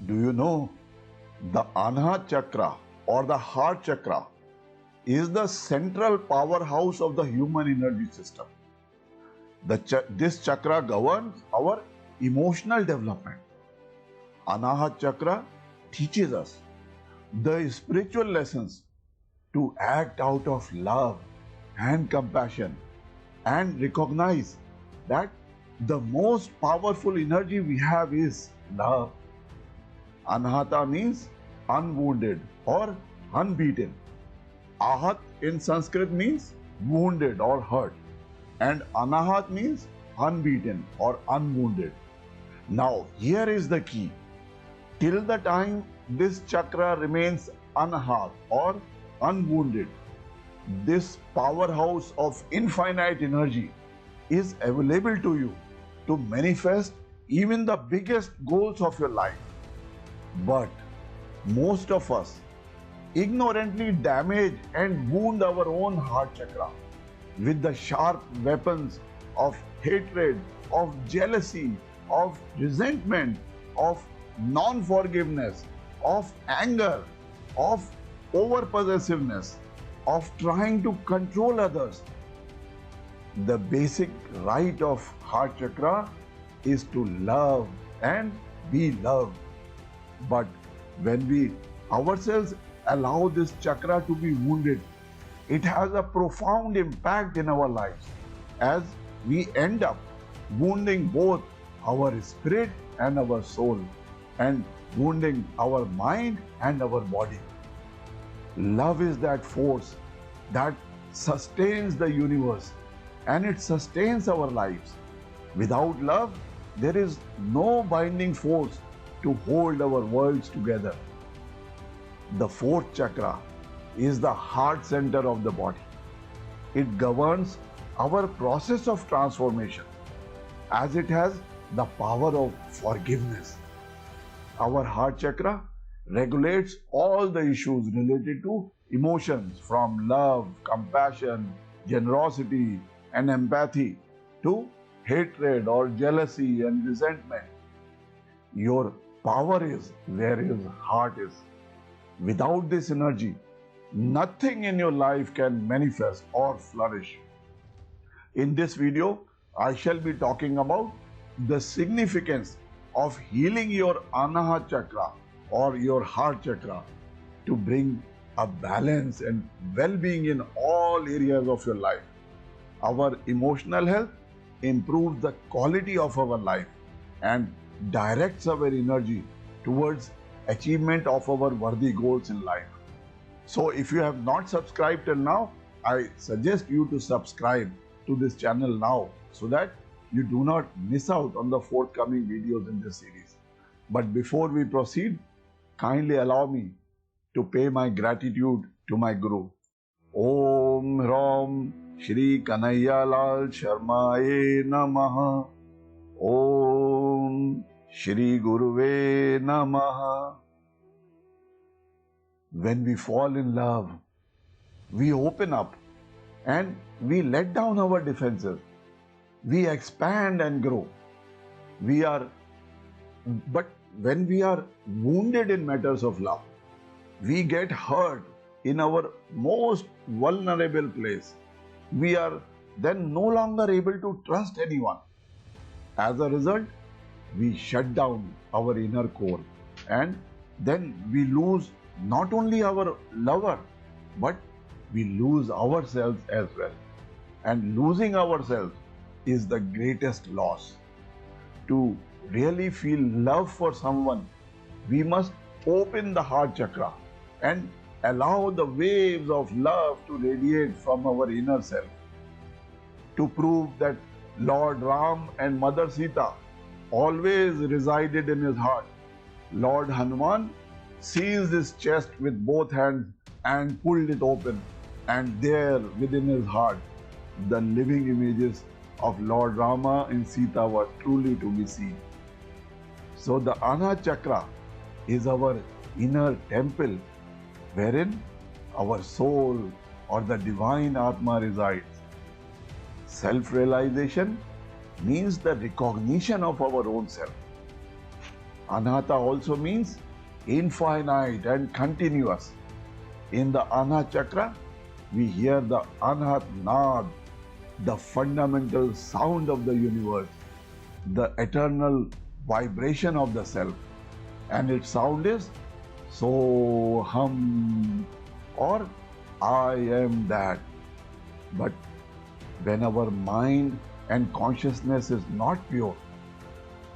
Do you know the Anahata Chakra or the heart chakra is the central powerhouse of the human energy system. This chakra governs our emotional development. Anahata Chakra teaches us the spiritual lessons to act out of love and compassion and recognize that the most powerful energy we have is love. Anahata means unwounded or unbeaten. Ahat in Sanskrit means wounded or hurt, and Anahat means unbeaten or unwounded. Now, here is the key. Till the time this chakra remains Anahat or unwounded, this powerhouse of infinite energy is available to you to manifest even the biggest goals of your life. But most of us ignorantly damage and wound our own heart chakra with the sharp weapons of hatred, of jealousy, of resentment, of non-forgiveness, of anger, of over-possessiveness, of trying to control others. The basic right of heart chakra is to love and be loved. But when we ourselves allow this chakra to be wounded, it has a profound impact in our lives as we end up wounding both our spirit and our soul and wounding our mind and our body. Love is that force that sustains the universe and it sustains our lives. Without love, there is no binding force to hold our worlds together. The fourth chakra is the heart center of the body. It governs our process of transformation as it has the power of forgiveness. Our heart chakra regulates all the issues related to emotions from love, compassion, generosity, and empathy to hatred or jealousy and resentment. Your power is where your heart is. Without this energy, nothing in your life can manifest or flourish. In this video, I shall be talking about the significance of healing your Anahata Chakra or your heart chakra to bring a balance and well-being in all areas of your life. Our emotional health improves the quality of our life and directs our energy towards achievement of our worthy goals in life. So if you have not subscribed till now, I suggest you to subscribe to this channel now so that you do not miss out on the forthcoming videos in this series. But before we proceed, kindly allow me to pay my gratitude to my Guru. Om Ram Shri Kanhaiya Lal Sharmaye Namaha. Om Shri Guruve Namaha. When we fall in love, we open up and we let down our defenses. We expand and grow. But when we are wounded in matters of love, we get hurt in our most vulnerable place. We are then no longer able to trust anyone. As a result, we shut down our inner core and then we lose not only our lover, but we lose ourselves as well. And losing ourselves is the greatest loss. To really feel love for someone, we must open the heart chakra and allow the waves of love to radiate from our inner self. To prove that Lord Ram and Mother Sita always resided in his heart, Lord Hanuman seized his chest with both hands and pulled it open, and there within his heart the living images of Lord Rama and Sita were truly to be seen. So the Anahata Chakra is our inner temple wherein our soul or the divine Atma resides. Self-realization means the recognition of our own self. Anahata also means infinite and continuous. In the Anahata chakra, we hear the Anahat Nad, the fundamental sound of the universe, the eternal vibration of the self. And its sound is Soham, or I am that. But when our mind and consciousness is not pure,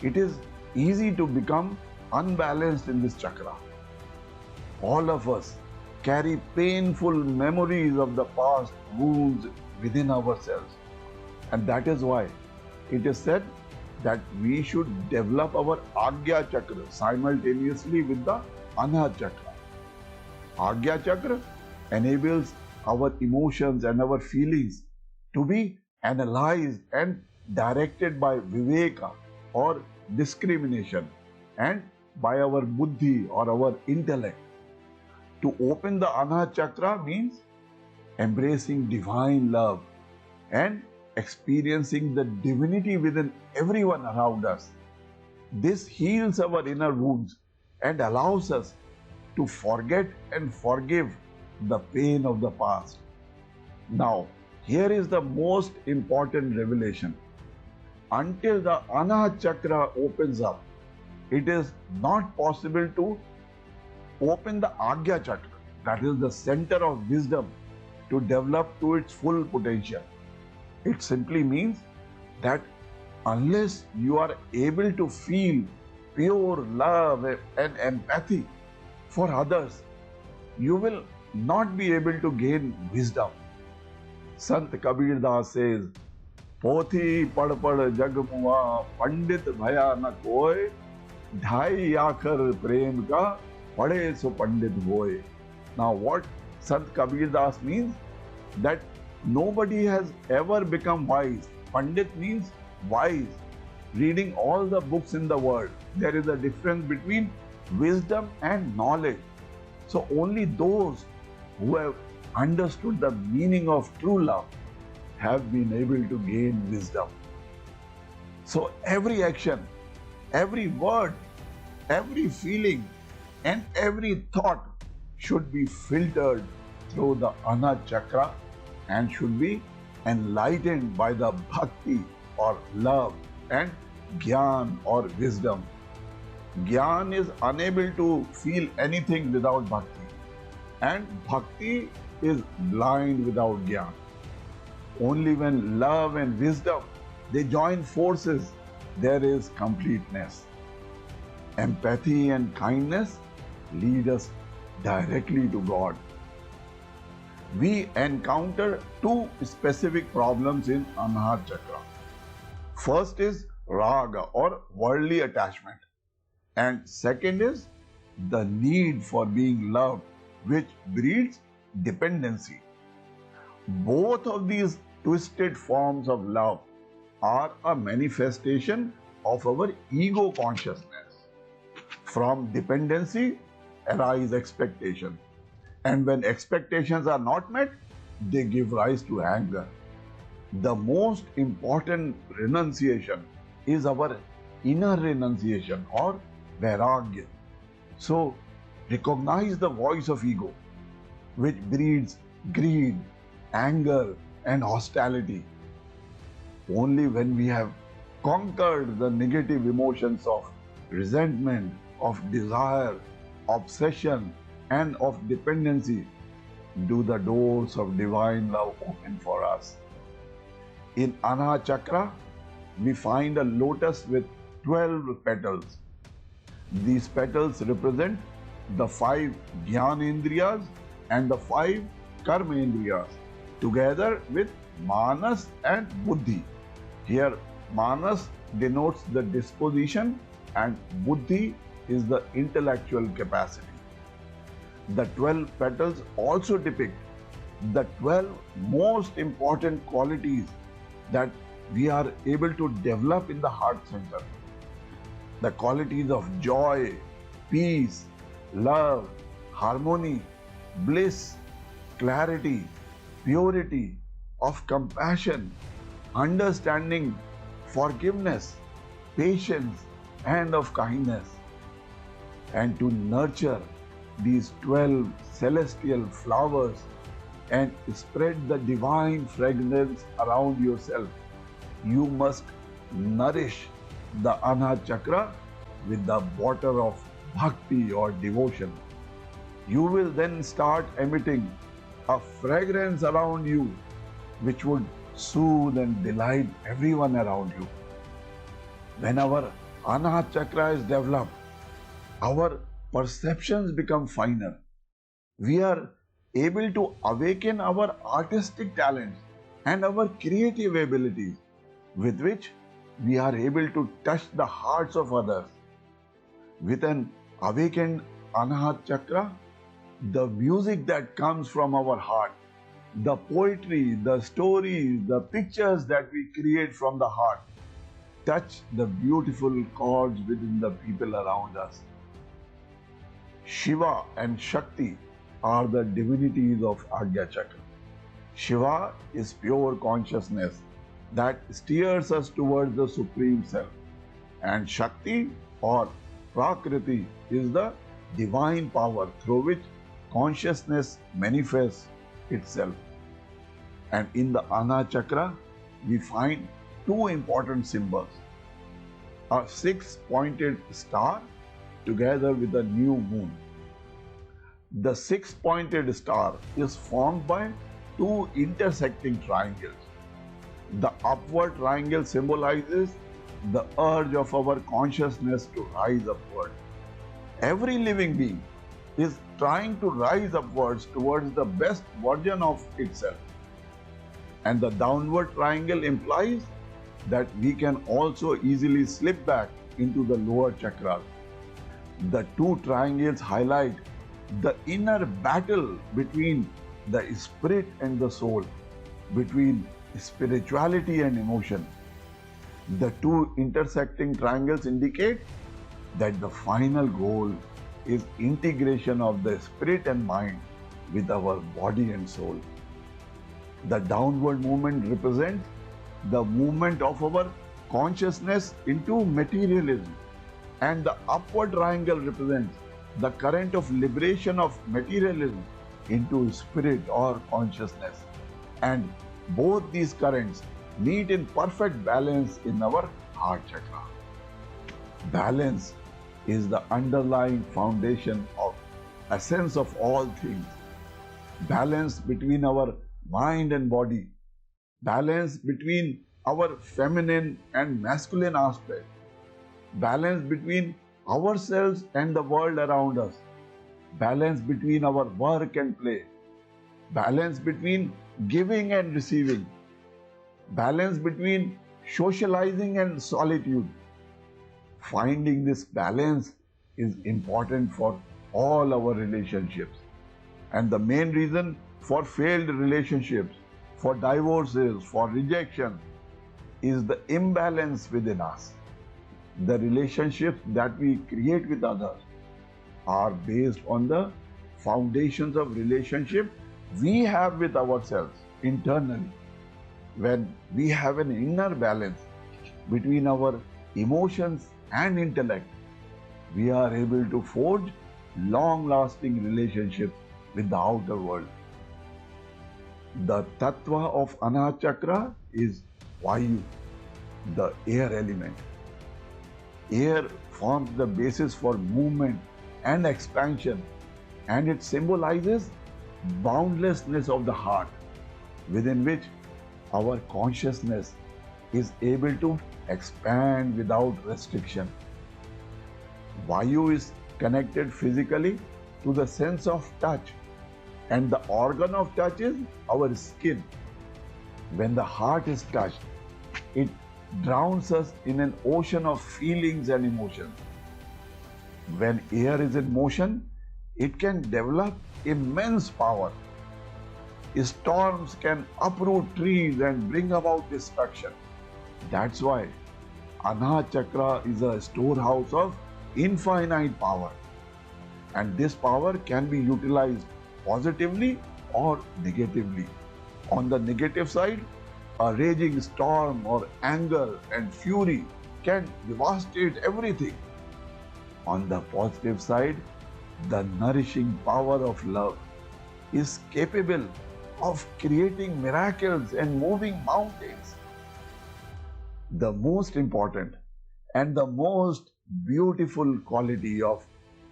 it is easy to become unbalanced in this chakra. All of us carry painful memories of the past wounds within ourselves. And that is why it is said that we should develop our Agya chakra simultaneously with the Anahata chakra. Agya chakra enables our emotions and our feelings to be analyzed and directed by Viveka or discrimination and by our Buddhi or our intellect. To open the Anahata chakra means embracing divine love and experiencing the divinity within everyone around us. This heals our inner wounds and allows us to forget and forgive the pain of the past. Now, here is the most important revelation. Until the Anahata chakra opens up, it is not possible to open the Agya chakra, that is the center of wisdom, to develop to its full potential. It simply means that unless you are able to feel pure love and empathy for others, you will not be able to gain wisdom. Sant Kabir Das says, Pothi pad pad jag muwa, pandit bhaya na koi, dhai aakhar prem ka, pade so pandit hoye. Now what Sant Kabir Das means? That nobody has ever become wise. Pandit means wise, reading all the books in the world. There is a difference between wisdom and knowledge. So only those who have understood the meaning of true love have been able to gain wisdom. So every action, every word, every feeling and every thought should be filtered through the Anahata chakra and should be enlightened by the bhakti or love and gyan or wisdom. Gyan is unable to feel anything without bhakti, and bhakti is blind without gyan. Only when love and wisdom they join forces, there is completeness. Empathy and kindness lead us directly to God. We encounter two specific problems in Anahata chakra. First is raga or worldly attachment, and second is the need for being loved, which breeds dependency. Both of these twisted forms of love are a manifestation of our ego consciousness. From dependency arise expectation, and when expectations are not met, they give rise to anger. The most important renunciation is our inner renunciation or vairagya. So, recognize the voice of ego, which breeds greed, anger, and hostility. Only when we have conquered the negative emotions of resentment, of desire, obsession, and of dependency do the doors of divine love open for us. In Anahata chakra, we find a lotus with 12 petals. These petals represent the 5 Jnanendriyas and the 5 Karmendriyas, together with Manas and Buddhi. Here, Manas denotes the disposition and Buddhi is the intellectual capacity. The 12 petals also depict the 12 most important qualities that we are able to develop in the heart center. The qualities of joy, peace, love, harmony, bliss, clarity, purity, of compassion, understanding, forgiveness, patience, and of kindness. and to nurture these 12 celestial flowers and spread the divine fragrance around yourself, you must nourish the Anahata Chakra with the water of bhakti or devotion. You will then start emitting a fragrance around you which would soothe and delight everyone around you. When our Anahata Chakra is developed, our perceptions become finer. We are able to awaken our artistic talents and our creative abilities, with which we are able to touch the hearts of others. With an awakened Anahata Chakra, the music that comes from our heart, the poetry, the stories, the pictures that we create from the heart, touch the beautiful chords within the people around us. Shiva and Shakti are the divinities of Ajna Chakra. Shiva is pure consciousness that steers us towards the Supreme Self, and Shakti or Prakriti is the divine power through which consciousness manifests itself. And in the Anahata Chakra, we find two important symbols: a 6-pointed star together with a new moon. The 6-pointed star is formed by two intersecting triangles. The upward triangle symbolizes the urge of our consciousness to rise upward. Every living being is trying to rise upwards towards the best version of itself. And the downward triangle implies that we can also easily slip back into the lower chakras. The two triangles highlight the inner battle between the spirit and the soul, between spirituality and emotion. The two intersecting triangles indicate that the final goal is integration of the spirit and mind with our body and soul. The downward movement represents the movement of our consciousness into materialism, and the upward triangle represents the current of liberation of materialism into spirit or consciousness. And both these currents meet in perfect balance in our heart chakra. Balance is the underlying foundation of essence of all things. Balance between our mind and body. Balance between our feminine and masculine aspect. Balance between ourselves and the world around us. Balance between our work and play. Balance between giving and receiving. Balance between socializing and solitude. Finding this balance is important for all our relationships. And the main reason for failed relationships, for divorces, for rejection, is the imbalance within us. The relationships that we create with others are based on the foundations of relationship we have with ourselves internally. When we have an inner balance between our emotions and intellect, we are able to forge long-lasting relationships with the outer world. The tattva of Anahata Chakra is Vayu, the air element. Air forms the basis for movement and expansion, and it symbolizes boundlessness of the heart, within which our consciousness is able to expand without restriction. Vayu is connected physically to the sense of touch, and the organ of touch is our skin. When the heart is touched, it drowns us in an ocean of feelings and emotions. When air is in motion, it can develop immense power. Storms can uproot trees and bring about destruction. That's why Anahata Chakra is a storehouse of infinite power. And this power can be utilized positively or negatively. On the negative side, a raging storm or anger and fury can devastate everything. On the positive side, the nourishing power of love is capable of creating miracles and moving mountains. The most important and the most beautiful quality of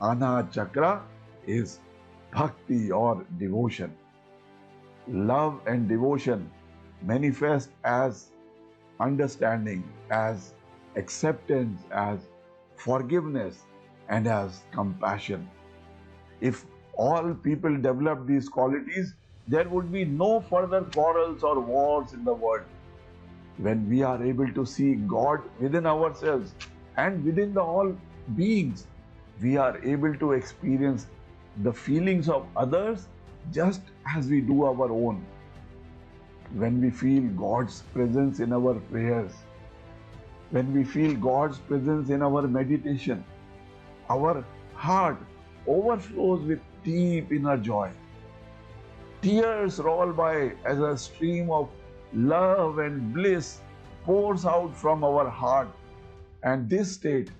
Ana Chakra is bhakti or devotion. Love and devotion manifest as understanding, as acceptance, as forgiveness, and as compassion. If all people develop these qualities, there would be no further quarrels or wars in the world. When we are able to see God within ourselves and within the all beings, we are able to experience the feelings of others just as we do our own. When we feel God's presence in our prayers, when we feel God's presence in our meditation, our heart overflows with deep inner joy. Tears roll by as a stream of love and bliss pours out from our heart, and this state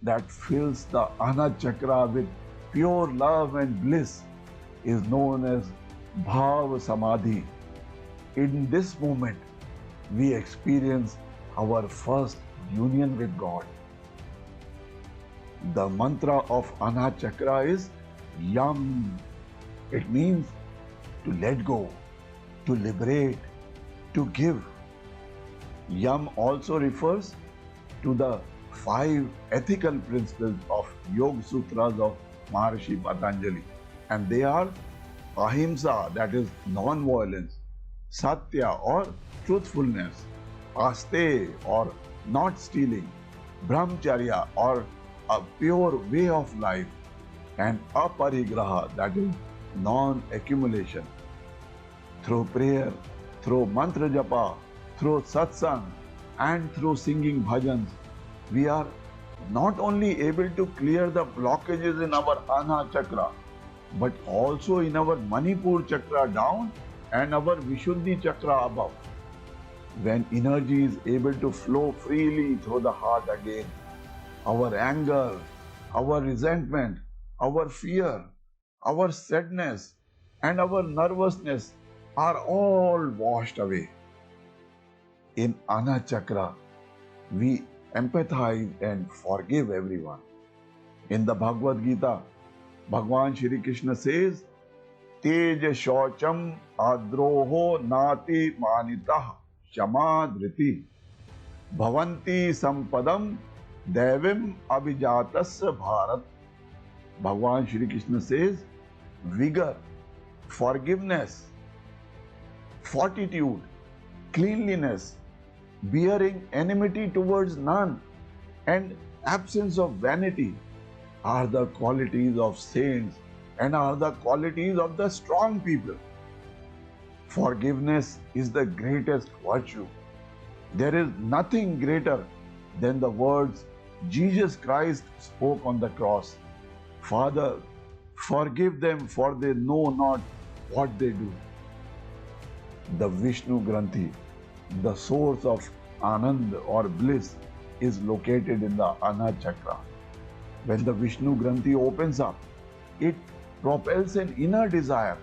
that fills the Ana Chakra with pure love and bliss is known as Bhav Samadhi. In this moment, we experience our first union with God. The mantra of Ana Chakra is Yam. It means to let go, to liberate, to give. Yam also refers to the 5 ethical principles of Yoga Sutras of Maharishi Patanjali, and they are Ahimsa, that is non-violence, Satya or truthfulness, Aste or not stealing, Brahmacharya or a pure way of life, and Aparigraha, that is non-accumulation. Through prayer, through mantra japa, through satsang, and through singing bhajans, we are not only able to clear the blockages in our Ana Chakra, but also in our Manipur Chakra down and our Vishuddhi Chakra above. When energy is able to flow freely through the heart again, our anger, our resentment, our fear, our sadness, and our nervousness are all washed away. In Ana Chakra, we empathize and forgive everyone. In the Bhagavad Gita, Bhagwan Shri Krishna says, Tej Shaucham Adroho Nati Manitah Shamadriti Bhavanti Sampadam Devim Abhijatasya Bharat. Bhagwan Shri Krishna says, vigor, forgiveness, fortitude, cleanliness, bearing enmity towards none, and absence of vanity are the qualities of saints and are the qualities of the strong people. Forgiveness is the greatest virtue. There is nothing greater than the words Jesus Christ spoke on the cross. Father, forgive them, for they know not what they do. The Vishnu Granthi, the source of Anand or bliss, is located in the Ana Chakra. When the Vishnu Granthi opens up, it propels an inner desire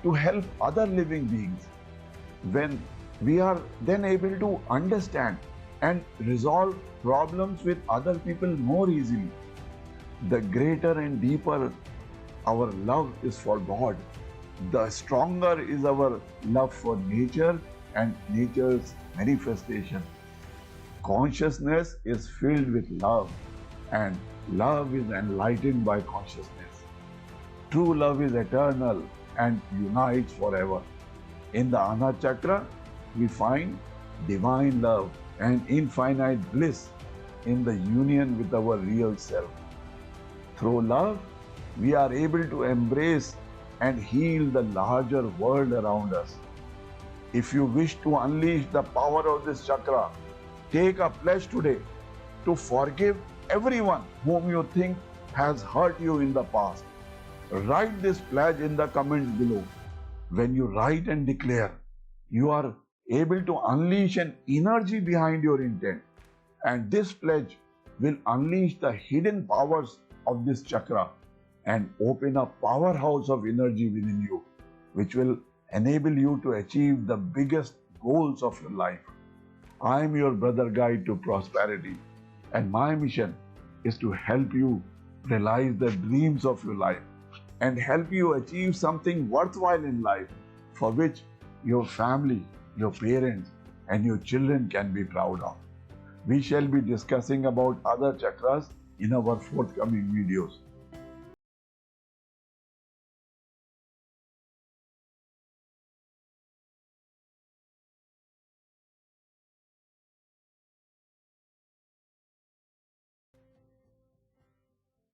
to help other living beings. When we are then able to understand and resolve problems with other people more easily, the greater and deeper our love is for God, the stronger is our love for nature and nature's manifestation. Consciousness is filled with love, and love is enlightened by consciousness. True love is eternal and unites forever. In the Ana Chakra, we find divine love and infinite bliss in the union with our real self. Through love, we are able to embrace and heal the larger world around us. If you wish to unleash the power of this chakra, take a pledge today to forgive everyone whom you think has hurt you in the past. Write this pledge in the comments below. When you write and declare, you are able to unleash an energy behind your intent, and this pledge will unleash the hidden powers of this chakra and open a powerhouse of energy within you, which will enable you to achieve the biggest goals of your life. I am your brother guide to prosperity, and my mission is to help you realize the dreams of your life and help you achieve something worthwhile in life for which your family, your parents, and your children can be proud of. We shall be discussing about other chakras in our forthcoming videos.